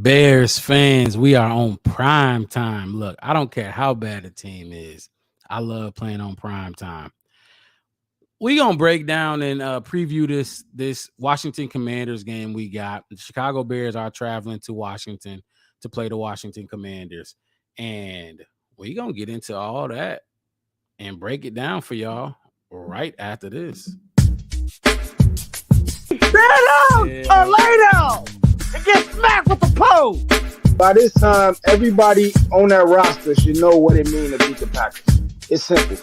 Bears fans, we are on prime time. Look, I don't care how bad the team is. I love playing on prime time. We gonna break down and preview this Washington Commanders game we got. The Chicago Bears are traveling to Washington to play the Washington Commanders, and we gonna get into all that and break it down for y'all right after this. Stand out or lay down and get smacked with the pole. By this time, everybody on that roster should know what it means to beat the Packers. It's simple.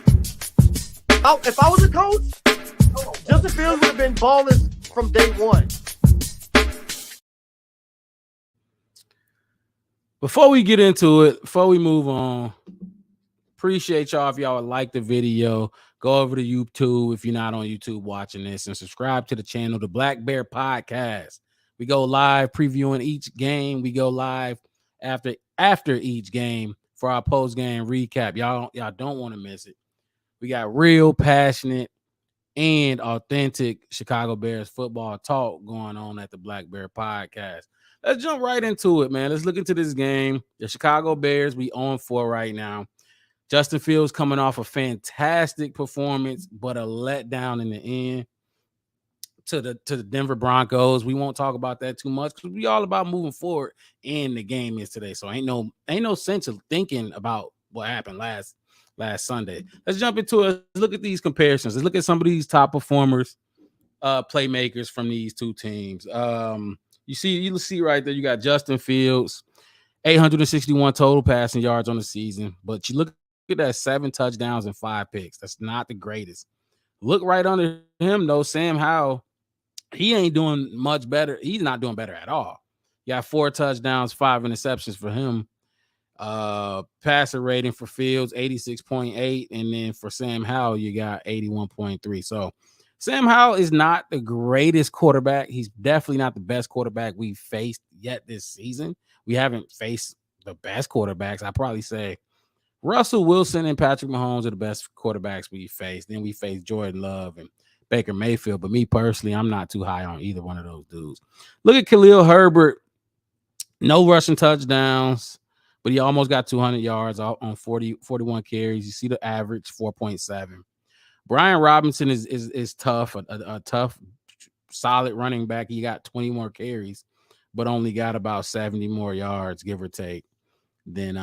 If I was a coach, Justin Fields would have been balling from day one. Before we get into it, before we move on, appreciate y'all if y'all would like the video. Go over to YouTube if you're not on YouTube watching this and subscribe to the channel, the Black Bear Podcast. We go live previewing each game. We go live after each game for our post-game recap. Y'all don't want to miss it. We got real passionate and authentic Chicago Bears football talk going on at the Black Bear Podcast. Let's jump right into it, man. Let's look into this game. The Chicago Bears, we on 4 right now. Justin Fields coming off a fantastic performance, but a letdown in the end to the Denver Broncos. We won't talk about that too much because we all about moving forward, and the game is today. So ain't no sense of thinking about what happened last Sunday. Let's jump into it. Let's look at these comparisons. Let's look at some of these top performers, playmakers from these two teams. You see right there, you got Justin Fields, 861 total passing yards on the season, but you look at that 7 touchdowns and 5 picks. That's not the greatest. Look right under him, though. Sam Howell, he ain't doing much better. He's not doing better at all. You got 4 touchdowns, 5 interceptions for him. Passer rating for Fields, 86.8. And then for Sam Howell, you got 81.3. So Sam Howell is not the greatest quarterback. He's definitely not the best quarterback we've faced yet this season. We haven't faced the best quarterbacks. I'd probably say Russell Wilson and Patrick Mahomes are the best quarterbacks we faced. Then we faced Jordan Love and Baker Mayfield. But me personally, I'm not too high on either one of those dudes. Look at Khalil Herbert. No rushing touchdowns, but he almost got 200 yards on 41 carries. You see the average, 4.7. Brian Robinson is tough, a tough, solid running back. He got 20 more carries, but only got about 70 more yards, give or take, than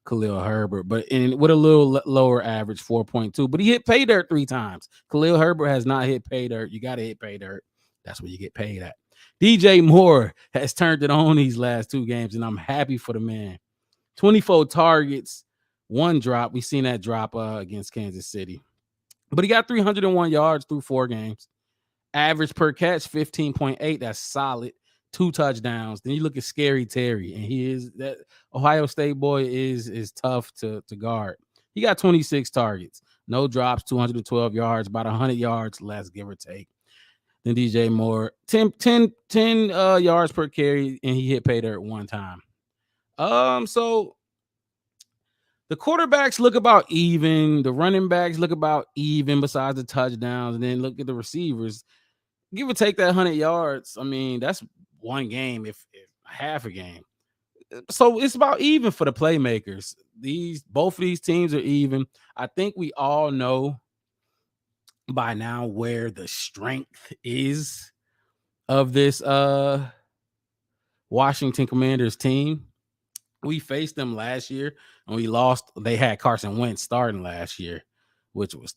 Khalil Herbert, but with a little lower average, 4.2. But he hit pay dirt 3 times. Khalil Herbert has not hit pay dirt. You got to hit pay dirt. That's where you get paid at. DJ Moore has turned it on these last 2 games, and I'm happy for the man. 24 targets, 1 drop. We seen that drop against Kansas City. But he got 301 yards through 4 games. Average per catch, 15.8. That's solid. 2 touchdowns. Then you look at Scary Terry, and that Ohio State boy is tough to guard. He got 26 targets, no drops, 212 yards, about 100 yards less, give or take. Then DJ Moore, 10 yards per carry, and he hit pay dirt 1 time. So the quarterbacks look about even. The running backs look about even besides the touchdowns. And then look at the receivers. Give or take that 100 yards. I mean, that's 1 game, if half a game. So it's about even for the playmakers. Both of these teams are even. I think we all know by now where the strength is of this Washington Commanders team. We faced them last year and we lost. They had Carson Wentz starting last year, which was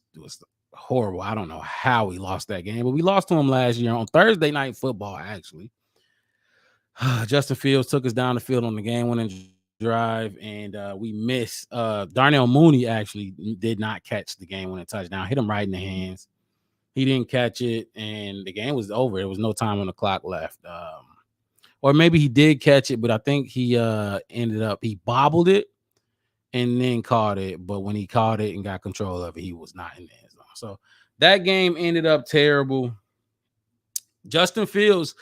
horrible. I don't know how we lost that game, but we lost to them last year on Thursday Night Football, actually. Justin Fields took us down the field on the game-winning drive, and we missed. Darnell Mooney actually did not catch the game-winning touchdown. Hit him right in the hands. He didn't catch it, and the game was over. There was no time on the clock left. Or maybe he did catch it, but I think he he bobbled it and then caught it. But when he caught it and got control of it, he was not in the end zone. So that game ended up terrible. Justin Fields,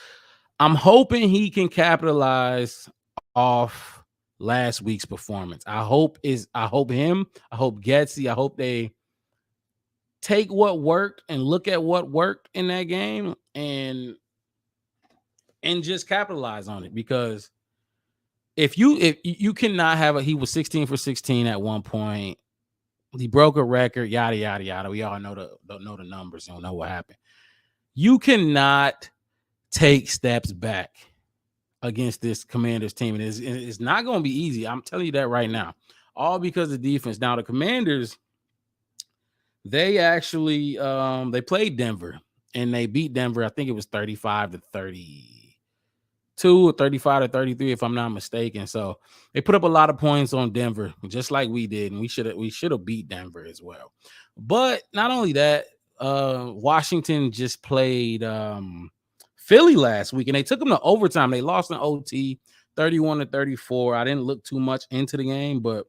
I'm hoping he can capitalize off last week's performance. I hope Getsy, I hope they take what worked and look at what worked in that game and just capitalize on it, because if you cannot have he was 16 for 16 at one point. He broke a record, yada yada yada. We all know the numbers. Don't know what happened. You cannot take steps back against this Commanders team, and it's not going to be easy. I'm telling you that right now. All because of defense. Now the Commanders, they actually they played Denver and they beat Denver. I think it was 35-32 or 35-33, if I'm not mistaken. So they put up a lot of points on Denver, just like we did, and we should have beat Denver as well. But not only that, Washington just played Philly last week, and they took them to overtime. They lost in OT, 31-34. I didn't look too much into the game, but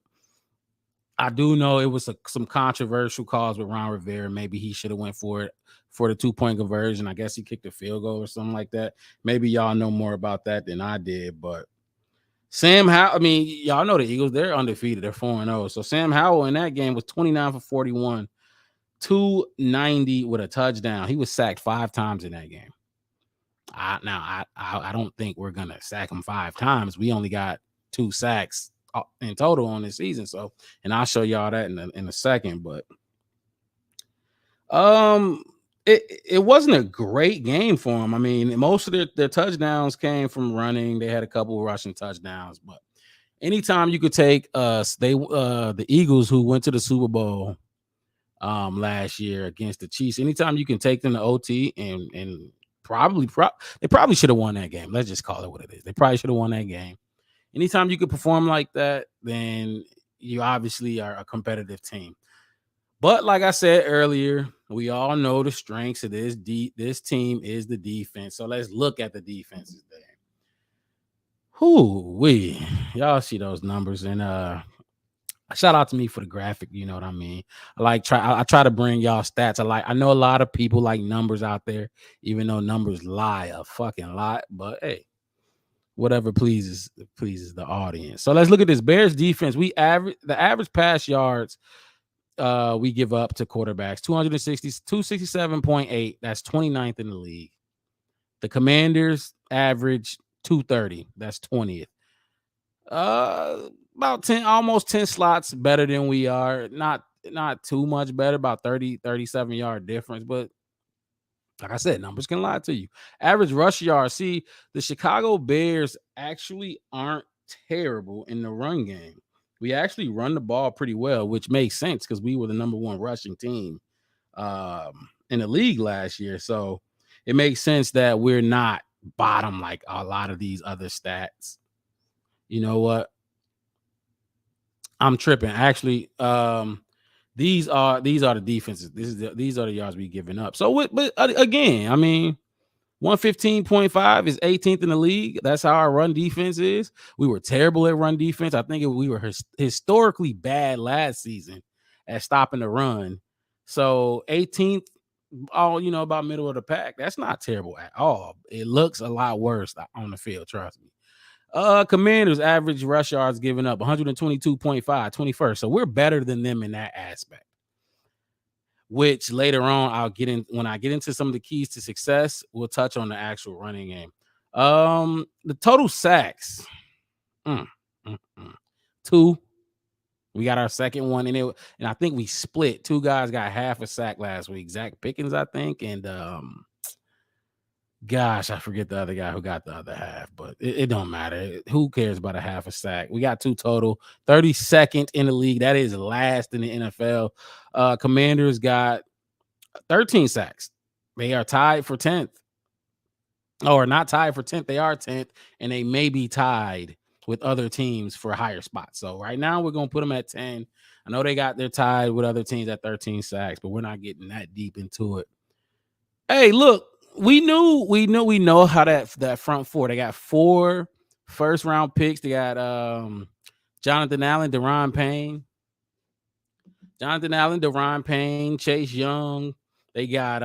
I do know it was some controversial calls with Ron Rivera. Maybe he should have went for it for the 2-point conversion. I guess he kicked a field goal or something like that. Maybe y'all know more about that than I did. But Sam Howell, I mean, y'all know the Eagles, they're undefeated. They're 4-0. So Sam Howell in that game was 29 for 41, 290 with a touchdown. He was sacked 5 times in that game. I don't think we're going to sack him 5 times. We only got 2 sacks in total on this season. So, and I'll show y'all that in a second, but it wasn't a great game for them. I mean, most of their touchdowns came from running. They had a couple of rushing touchdowns, but anytime you could take the Eagles, who went to the Super Bowl last year against the Chiefs, anytime you can take them to OT and they probably should have won that game. Let's just call it what it is. They probably should have won that game. Anytime you could perform like that, then you obviously are a competitive team. But like I said earlier, we all know the strengths of this team is the defense. So let's look at the defenses there. Y'all see those numbers, and shout out to me for the graphic. You know what I mean? I try to bring y'all stats. I know a lot of people like numbers out there, even though numbers lie a fucking lot. But hey, whatever pleases the audience. So let's look at this Bears defense. The average pass yards we give up to quarterbacks, 267.8. That's 29th in the league. The Commanders average 230. That's 20th. About 10, almost 10 slots better than we are. Not too much better, about 37 yard difference, but like I said, numbers can lie to you. Average rush yards. See, the Chicago Bears actually aren't terrible in the run game. We actually run the ball pretty well, which makes sense because we were the number 1 rushing team in the league last year. So it makes sense that we're not bottom like a lot of these other stats. You know what? I'm tripping. Actually, these are the defenses. These are the yards we giving up. So, but again, I mean, 115.5 is 18th in the league. That's how our run defense is. We were terrible at run defense. I think we were historically bad last season at stopping the run. So 18th, about middle of the pack. That's not terrible at all. It looks a lot worse on the field. Trust me. Commanders average rush yards given up 122.5, 21st. So we're better than them in that aspect. Which later on when I get into some of the keys to success, we'll touch on the actual running game. The total sacks, 2. We got our second one, and I think we split. 2 guys got half a sack last week. Zach Pickens, I think, and gosh, I forget the other guy who got the other half, but it don't matter. Who cares about a half a sack? We got 2 total, 32nd in the league. That is last in the NFL. Commanders got 13 sacks. They are tied for 10th. Or not tied for 10th. They are 10th, and they may be tied with other teams for higher spots. So right now we're going to put them at 10. I know they're tied with other teams at 13 sacks, but we're not getting that deep into it. Hey, look. We know how that front 4. They got 4 first-round picks. They got Jonathan Allen, Deron Payne, Chase Young. They got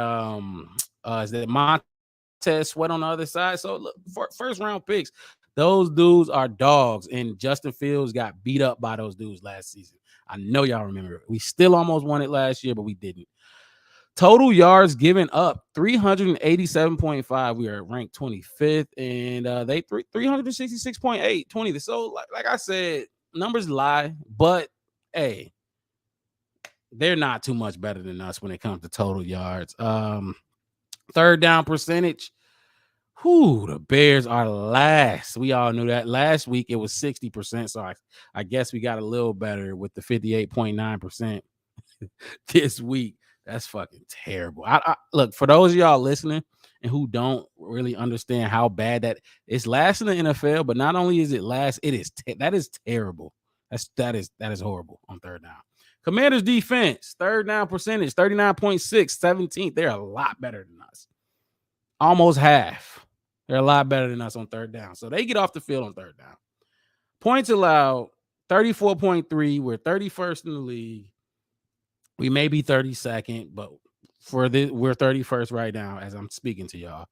is that Montez Sweat on the other side. So look, first-round picks. Those dudes are dogs, and Justin Fields got beat up by those dudes last season. I know y'all remember it. We still almost won it last year, but we didn't. Total yards given up 387.5. We are ranked 25th, and they 366.8, 20. So, like I said, numbers lie, but hey, they're not too much better than us when it comes to total yards. Third down percentage. The Bears are last. We all knew that. Last week it was 60%. So I guess we got a little better with the 58.9% this week. That's fucking terrible. I look, for those of y'all listening and who don't really understand how bad that it's last in the NFL, but not only is it last, that is terrible. That is horrible on third down. Commanders defense, third down percentage, 39.6, 17th. They're a lot better than us. Almost half. They're a lot better than us on third down. So they get off the field on third down. Points allowed, 34.3. We're 31st in the league. We may be 32nd, but we're 31st right now as I'm speaking to y'all.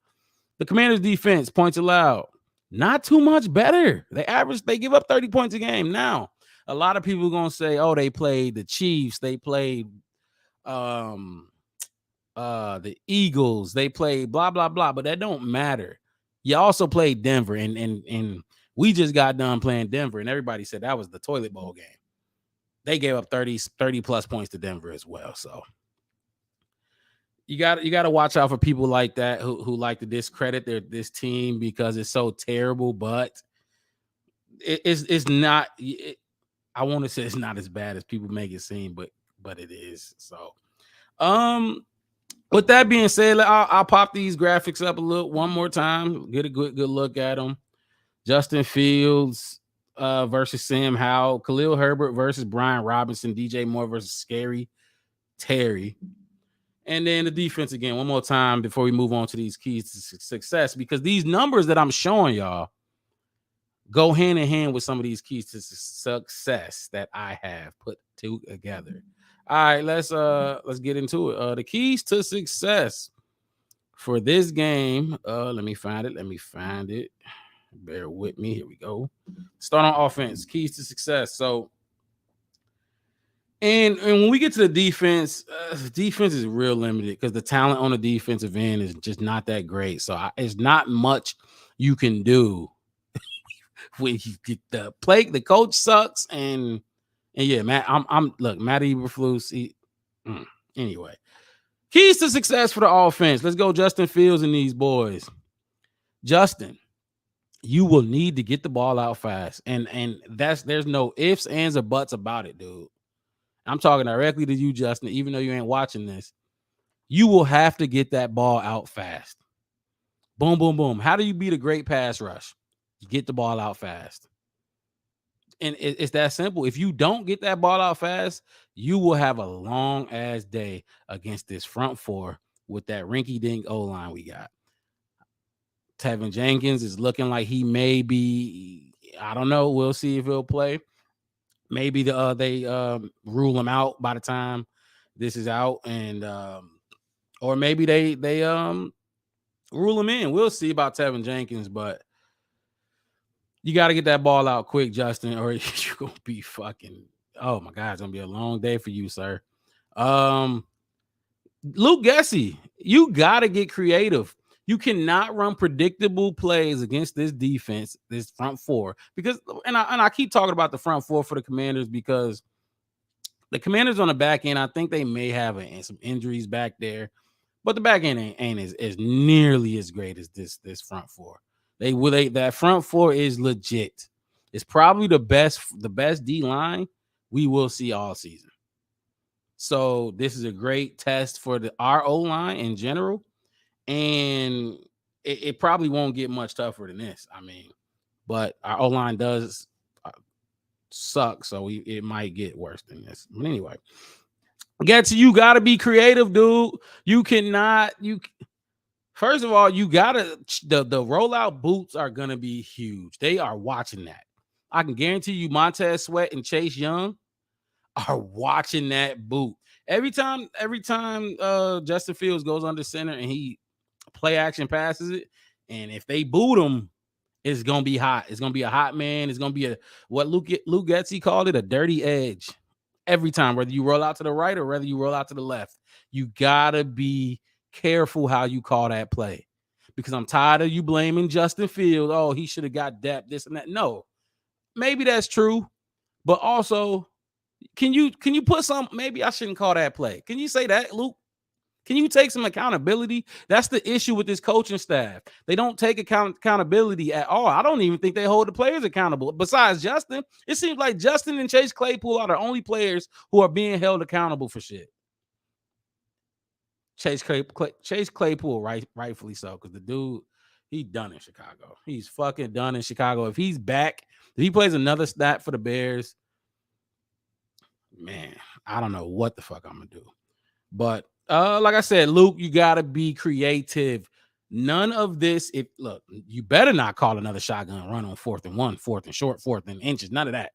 The Commanders defense, points allowed, not too much better. They give up 30 points a game. Now, a lot of people are going to say, oh, they played the Chiefs. They played the Eagles. They played blah, blah, blah, but that don't matter. You also played Denver, and we just got done playing Denver, and everybody said that was the toilet bowl game. They gave up 30 plus points to Denver as well. So you got to watch out for people like that who like to discredit this team because it's so terrible, but it's not. I want to say it's not as bad as people make it seem, but it is. So, with that being said, I'll pop these graphics up one more time, get a good look at them. Justin Fields versus Sam Howell, Khalil Herbert versus Brian Robinson, DJ Moore versus Scary Terry. And then the defense again, one more time before we move on to these keys to success, because these numbers that I'm showing y'all go hand in hand with some of these keys to success that I have put together. All right, let's get into it. The keys to success for this game. Let me find it. Bear with me. Here we go. Start on offense. Keys to success. So, and when we get to the defense is real limited because the talent on the defensive end is just not that great. So it's not much you can do when you get the play. The coach sucks, and yeah, Matt. Matt Eberflus. Anyway, keys to success for the offense. Let's go, Justin Fields and these boys. Justin, you will need to get the ball out fast, and there's no ifs, ands, or buts about it, dude. I'm talking directly to you, Justin. Even though you ain't watching this, you will have to get that ball out fast. Boom, boom, boom. How do you beat a great pass rush? You get the ball out fast. And it's that simple. If you don't get that ball out fast, you will have a long ass day against this front four with that rinky-dink O-line we got. Tevin Jenkins is looking like he may be, I don't know. We'll see if he'll play. Maybe they rule him out by the time this is out, and or maybe they rule him in. We'll see about Tevin Jenkins, but you got to get that ball out quick, Justin, or you're gonna be fucking. Oh my God, it's gonna be a long day for you, sir. Luke Gessie, you got to get creative. You cannot run predictable plays against this defense, this front four, because and I keep talking about the front four for the Commanders because the Commanders on the back end, I think they may have some injuries back there, but the back end ain't as nearly as great as this front four. That front four is legit. It's probably the best D line we will see all season. So this is a great test for our O line in general. And it probably won't get much tougher than this. I mean, but our O-line does suck, so it might get worse than this. But anyway, you got to be creative, dude. First of all, you got to the rollout boots are going to be huge. They are watching that. I can guarantee you Montez Sweat and Chase Young are watching that boot. Every time Justin Fields goes under center and he play action passes it, and if they boot him, it's gonna be hot. It's gonna be a hot man. It's gonna be what Luke Gessie called it, a dirty edge. Every time, whether you roll out to the right or whether you roll out to the left, You gotta be careful how you call that play, because I'm tired of you blaming Justin Fields. Oh, he should have got depth, this and that. No, maybe that's true, but also, can you put some? Maybe I shouldn't call that play. Can you say that, Luke? Can you take some accountability? That's the issue with this coaching staff. They don't take accountability at all. I don't even think they hold the players accountable. Besides Justin, it seems like Justin and Chase Claypool are the only players who are being held accountable for shit. Chase Claypool, rightfully so, because the dude, he done in Chicago. He's fucking done in Chicago. If he's back, if he plays another stat for the Bears, man, I don't know what the fuck I'm gonna do. But like I said, Luke, you gotta be creative. None of this. Look, you better not call another shotgun run on 4th and 1, 4th and short, 4th and inches. None of that.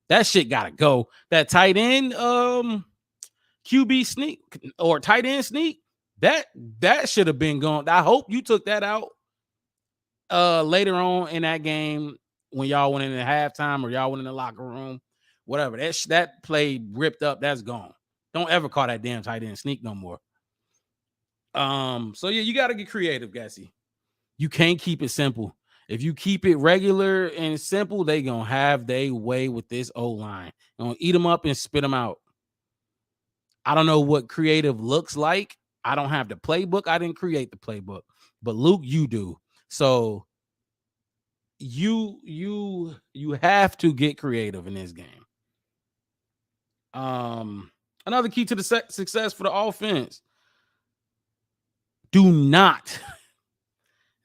That shit gotta go. That tight end QB sneak or tight end sneak, that should have been gone. I hope you took that out later on in that game when y'all went in the halftime or y'all went in the locker room, whatever. That play ripped up. That's gone. Don't ever call that damn tight end sneak no more. So yeah, you got to get creative, Gassy. You can't keep it simple. If you keep it regular and simple, they gonna have their way with this O-line. Gonna eat them up and spit them out. I don't know what creative looks like. I don't have the playbook. I didn't create the playbook, but Luke, you do. So you have to get creative in this game. Another key to the success for the offense. Do not.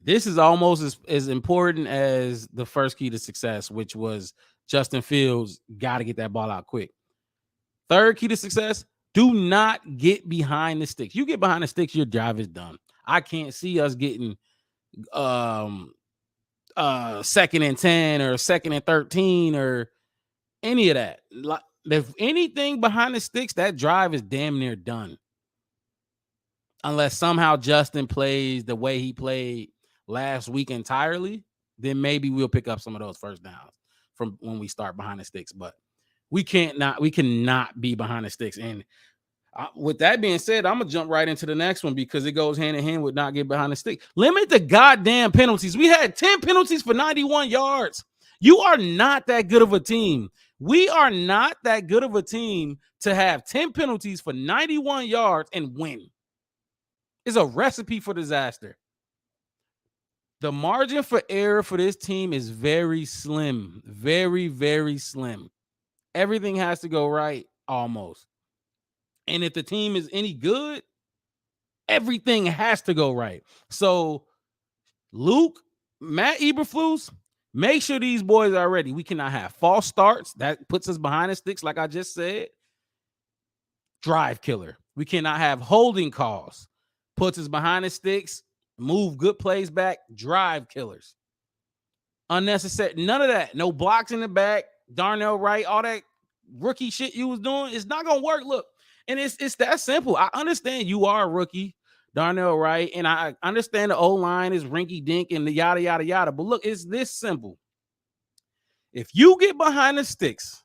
This is almost as important as the first key to success, which was Justin Fields got to get that ball out quick. Third key to success, do not get behind the sticks. You get behind the sticks, your job is done. I can't see us getting 2nd and 10 or 2nd and 13 or any of that. If anything behind the sticks, that drive is damn near done. Unless somehow Justin plays the way he played last week entirely, then maybe we'll pick up some of those first downs from when we start behind the sticks. But we cannot be behind the sticks. And with that being said, I'm gonna jump right into the next one because it goes hand in hand with not getting behind the stick. Limit the goddamn penalties. We had 10 penalties for 91 yards. You are not that good of a team. We are not that good of a team to have 10 penalties for 91 yards and win. It's a recipe for disaster. The margin for error for this team is very slim. Very, very slim. Everything has to go right, almost. And if the team is any good, everything has to go right. So, Luke, Matt Eberflus, make sure these boys are ready. We cannot have false starts. That puts us behind the sticks, like I just said. Drive killer. We cannot have holding calls. Puts us behind the sticks. Move good plays back. Drive killers. Unnecessary. None of that. No blocks in the back. Darnell Wright. All that rookie shit you was doing. It's not going to work. Look. And it's that simple. I understand you are a rookie, Darnell Wright. And I understand the O-line is rinky-dink and the yada, yada, yada. But look, it's this simple. If you get behind the sticks,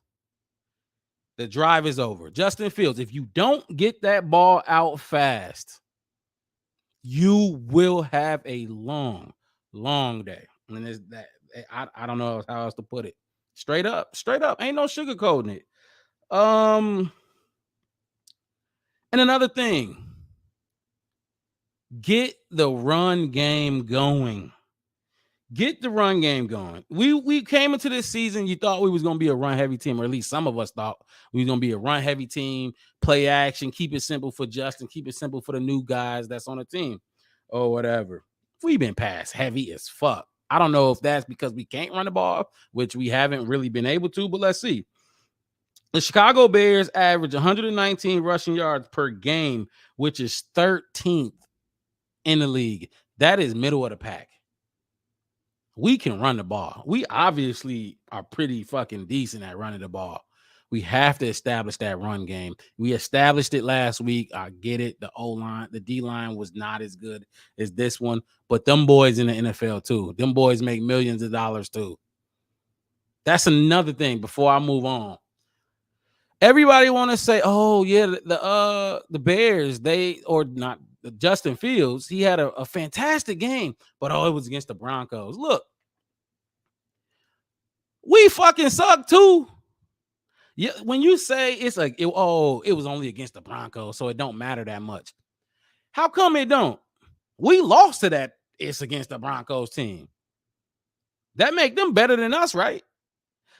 the drive is over. Justin Fields, if you don't get that ball out fast, you will have a long, long day. And it's that I don't know how else to put it. Straight up. Ain't no sugarcoating it. And another thing, get the run game going. Get the run game going. We came into this season, you thought we was going to be a run-heavy team, or at least some of us thought we was going to be a run-heavy team, play action, keep it simple for Justin, keep it simple for the new guys that's on the team, or whatever. We've been pass heavy as fuck. I don't know if that's because we can't run the ball, which we haven't really been able to, but let's see. The Chicago Bears average 119 rushing yards per game, which is 13th in the league. That is middle of the pack. We can run the ball. We obviously are pretty fucking decent at running the ball. We have to establish that run game. We established it last week. I get it. The O-line, the D-line was not as good as this one, but them boys in the NFL too. Them boys make millions of dollars too. That's another thing before I move on. Everybody want to say, oh yeah, the Bears, they or not Justin Fields, he had a fantastic game, but it was against the Broncos. Look, we fucking suck too. Yeah, when you say it's like it was only against the Broncos, so it don't matter that much. How come it don't? We lost to that. It's against the Broncos team. That make them better than us, right?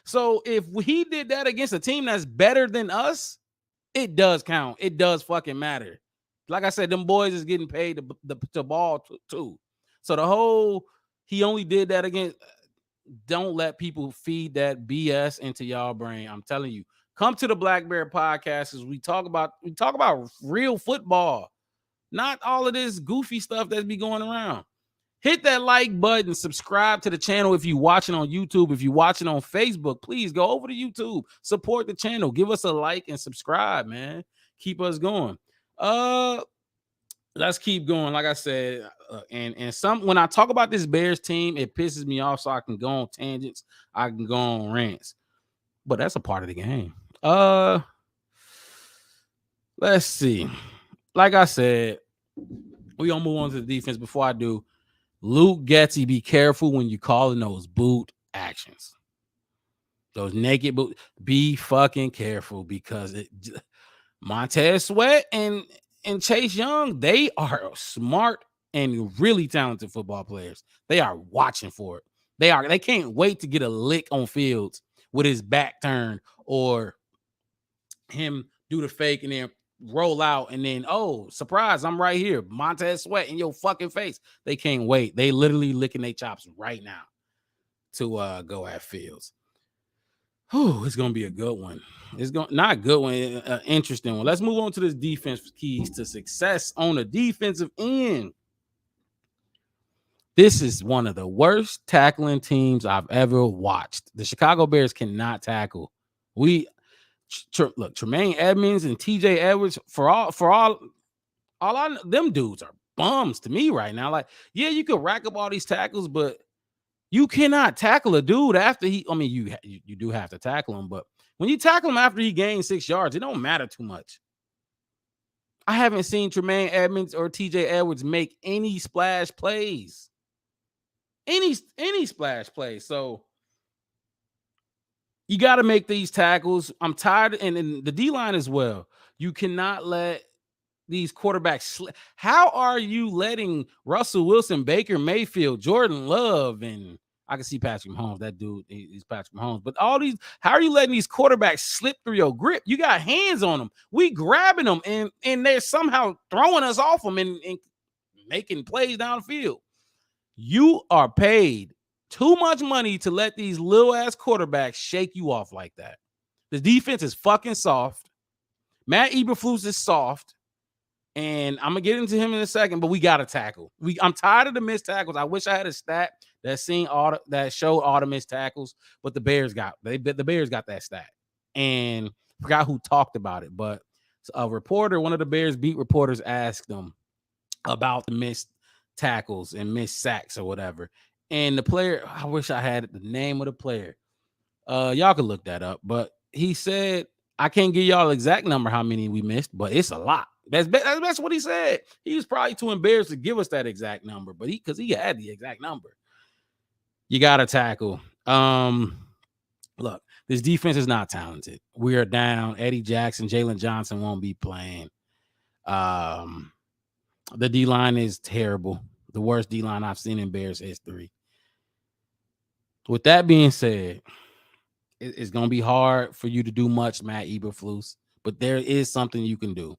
So if he did that against a team that's better than us, it does count. It does fucking matter. Like I said, them boys is getting paid to ball too. So the whole he only did that against. Don't let people feed that BS into y'all brain. I'm telling you, come to the Black Bear podcast as we talk about real football, not all of this goofy stuff that's be going around. Hit that like button, subscribe to the channel if you're watching on YouTube. If you're watching on Facebook, please go over to YouTube, support the channel, give us a like and subscribe, man. Keep us going. Let's keep going. Like I said, and some when I talk about this Bears team, it pisses me off, so I can go on tangents, I can go on rants, but that's a part of the game. Let's see. Like I said, we gonna move on to the defense. Before I do, Luke Getsy, be careful when you calling those boot actions. Those naked boot, be fucking careful because Montez Sweat and Chase Young, they are smart and really talented football players. They are watching for it. They can't wait to get a lick on Fields with his back turned or him do the fake and then roll out and then, oh, surprise, I'm right here. Montez Sweat in your fucking face. They can't wait. They literally licking their chops right now to go at Fields. Oh, it's gonna be a good one. It's not a good one, an interesting one. Let's move on to this defense keys to success on the defensive end. This is one of the worst tackling teams I've ever watched. The Chicago Bears cannot tackle. Look, Tremaine Edmonds and TJ Edwards, for all them dudes are bums to me right now. Like, yeah, you could rack up all these tackles, but you cannot tackle a dude after you do have to tackle him, but when you tackle him after he gains 6 yards, it don't matter too much. I haven't seen Tremaine Edmonds or TJ Edwards make any splash plays. Any splash plays. So you got to make these tackles. I'm tired, and the D-line as well. You cannot let these quarterbacks slip. How are you letting Russell Wilson, Baker Mayfield, Jordan Love, and I can see Patrick Mahomes, that dude, he's Patrick Mahomes, but all these, how are you letting these quarterbacks slip through your grip? You got hands on them. We grabbing them, and they're somehow throwing us off them and making plays downfield. You are paid too much money to let these little ass quarterbacks shake you off like that. The defense is fucking soft. Matt Eberflus is soft. And I'm gonna get into him in a second, but we got to tackle. I'm tired of the missed tackles. I wish I had a stat that showed all the missed tackles, but the Bears got that stat, and forgot who talked about it. But a reporter, one of the Bears beat reporters, asked them about the missed tackles and missed sacks or whatever. And the player, I wish I had the name of the player. Y'all can look that up, but he said, I can't give y'all exact number how many we missed, but it's a lot. That's what he said. He was probably too embarrassed to give us that exact number, but because he had the exact number. You got to tackle. Look, this defense is not talented. We are down. Eddie Jackson, Jalen Johnson won't be playing. The D-line is terrible. The worst D-line I've seen in Bears history. With that being said, it's going to be hard for you to do much, Matt Eberflus, but there is something you can do.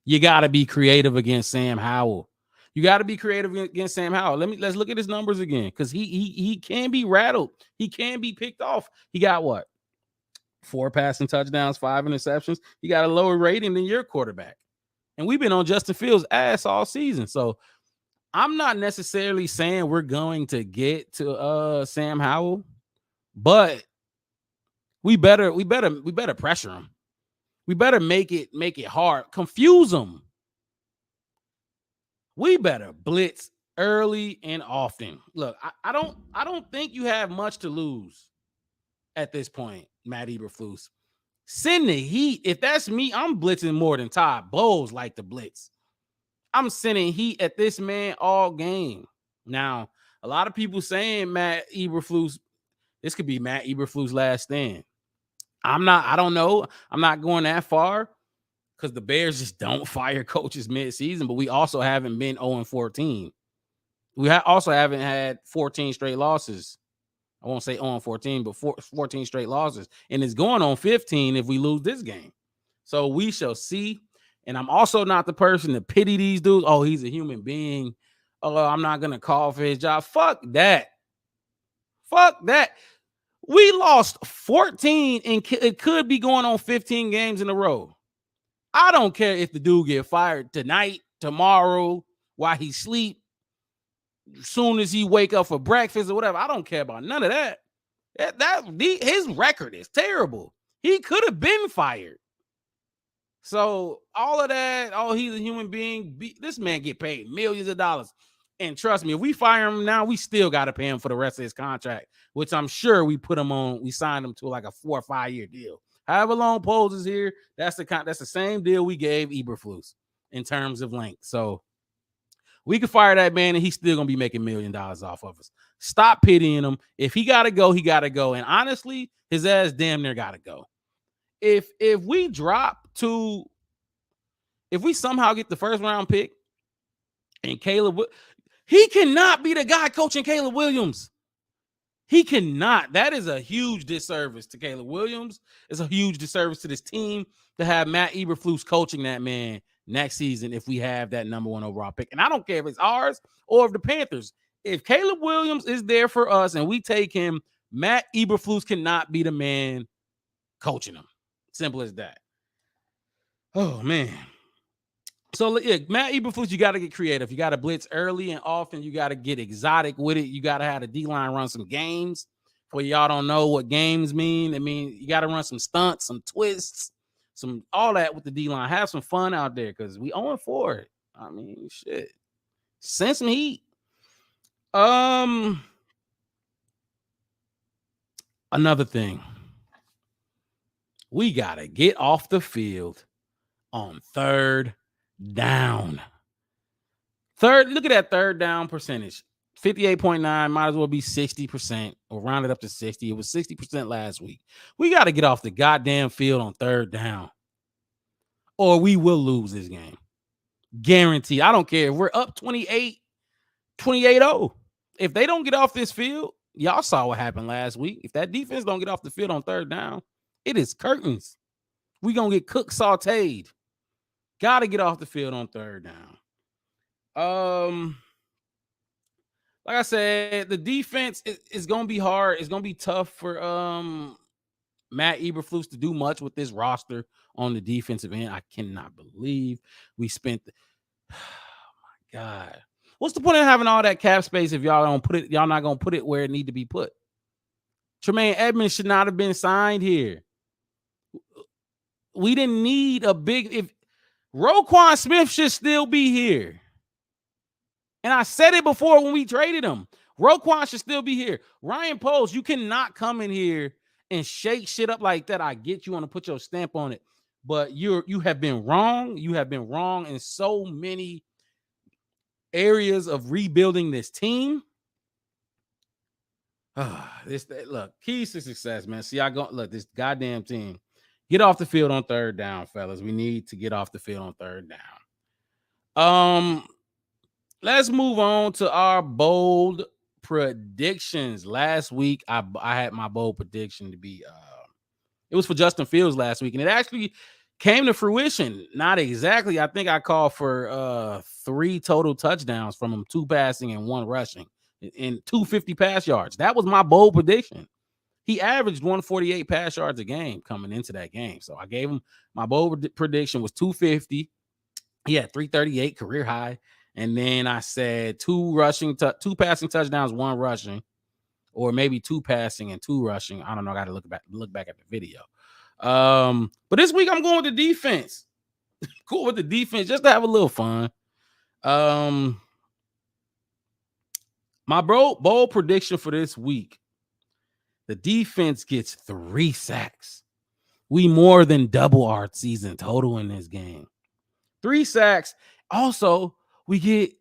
You got to be creative against Sam Howell. Let's look at his numbers again, because he can be rattled. He can be picked off. He got what? 4 passing touchdowns, 5 interceptions. He got a lower rating than your quarterback. And we've been on Justin Fields' ass all season. So I'm not necessarily saying we're going to get to Sam Howell, but we better pressure him. We better make it hard. Confuse him. We better blitz early and often. Look, I don't think you have much to lose at this point, Matt Eberflus. Send the heat. If that's me, I'm blitzing more than Todd Bowles like the blitz. I'm sending heat at this man all game. Now, a lot of people saying Matt Eberflus, this could be Matt Eberflus' last stand. I don't know. I'm not going that far because the Bears just don't fire coaches mid-season, but we also haven't been 0-14. We also haven't had 14 straight losses. I won't say 0-14, but 14 straight losses. And it's going on 15 if we lose this game. So we shall see. And I'm also not the person to pity these dudes. Oh, he's a human being. Oh, I'm not going to call for his job. Fuck that. Fuck that. We lost 14 and it could be going on 15 games in a row. I don't care if the dude get fired tonight, tomorrow, while he sleep, soon as he wake up for breakfast or whatever. I don't care about none of that. His record is terrible. He could have been fired. So all of that, oh, he's a human being. This man get paid millions of dollars. And trust me, if we fire him now, we still got to pay him for the rest of his contract, which I'm sure we put him on. We signed him to like a 4 or 5 year deal. However long Poles is here, that's the same deal we gave Eberflus in terms of length. So we could fire that man and he's still gonna be making $1 million off of us. Stop pitying him. If he gotta go, he gotta go. And honestly, his ass damn near gotta go. If we drop to, if we somehow get the first round pick and Caleb, he cannot be the guy coaching Caleb Williams. He cannot. That is a huge disservice to Caleb Williams. It's a huge disservice to this team to have Matt Eberflus coaching that man next season if we have that number 1 overall pick. And I don't care if it's ours or if the Panthers. If Caleb Williams is there for us and we take him, Matt Eberflus cannot be the man coaching him. Simple as that. Oh, man. So, yeah, Matt Eberflus, you got to get creative. You got to blitz early and often. You got to get exotic with it. You got to have the D-line run some games. For y'all don't know what games mean. I mean, you got to run some stunts, some twists, some all that with the D-line. Have some fun out there because we own for it. I mean, shit. Send some heat. Another thing. We got to get off the field on third down. Look at that third down percentage. 58.9, might as well be 60% or round it up to 60. It was 60% last week. We got to get off the goddamn field on third down or we will lose this game. Guaranteed. I don't care if we're up 28-0. If they don't get off this field, y'all saw what happened last week. If that defense don't get off the field on third down, it is curtains. We going to get cooked, sauteed. Got to get off the field on third down. Like I said, the defense is going to be hard. It's going to be tough for Matt Eberflus to do much with this roster on the defensive end. I cannot believe we spent oh my God. What's the point of having all that cap space if y'all don't put it, y'all not going to put it where it need to be put? Tremaine Edmonds should not have been signed here. We didn't need a big, if Roquan Smith should still be here. And I said it before when we traded him. Roquan should still be here. Ryan Poles, you cannot come in here and shake shit up like that. I get you want to put your stamp on it, but you have been wrong. You have been wrong in so many areas of rebuilding this team. Look, keys to success, man. See, this goddamn team. Get off the field on third down, fellas. We need to get off the field on third down. Let's move on to our bold predictions. Last week, I had my bold prediction to be it was for Justin Fields last week, and it actually came to fruition. Not exactly. I think I called for 3 total touchdowns from him, 2 passing and 1 rushing, and 250 pass yards. That was my bold prediction. He averaged 148 pass yards a game coming into that game. So I gave him my bold prediction was 250. He had 338 career high. And then I said 2 passing touchdowns, 1 rushing, or maybe 2 passing and 2 rushing. I don't know. I got to look back at the video. But this week I'm going with the defense. Cool with the defense just to have a little fun. My bold prediction for this week. The defense gets 3 sacks. We more than double our season total in this game. 3 sacks. Also, we get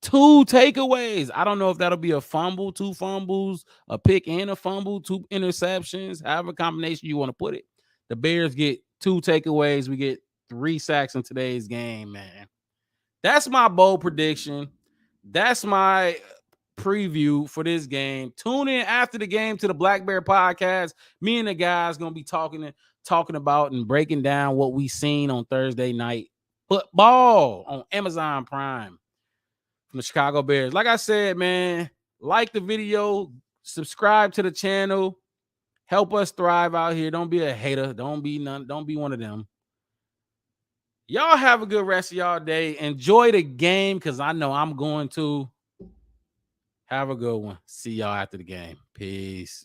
2 takeaways. I don't know if that'll be a fumble, 2 fumbles, a pick and a fumble, 2 interceptions, however combination you want to put it. The Bears get 2 takeaways. We get 3 sacks in today's game, man. That's my bold prediction. That's my preview for this game. Tune in after the game to the Black Bear Podcast. Me and the guys gonna be talking about and breaking down what we seen on Thursday night football on Amazon Prime from the Chicago Bears. Like I said, man, like the video, subscribe to the channel, help us thrive out here. Don't be a hater. Don't be one of them. Y'all have a good rest of y'all day. Enjoy the game because I know I'm going to. Have a good one. See y'all after the game. Peace.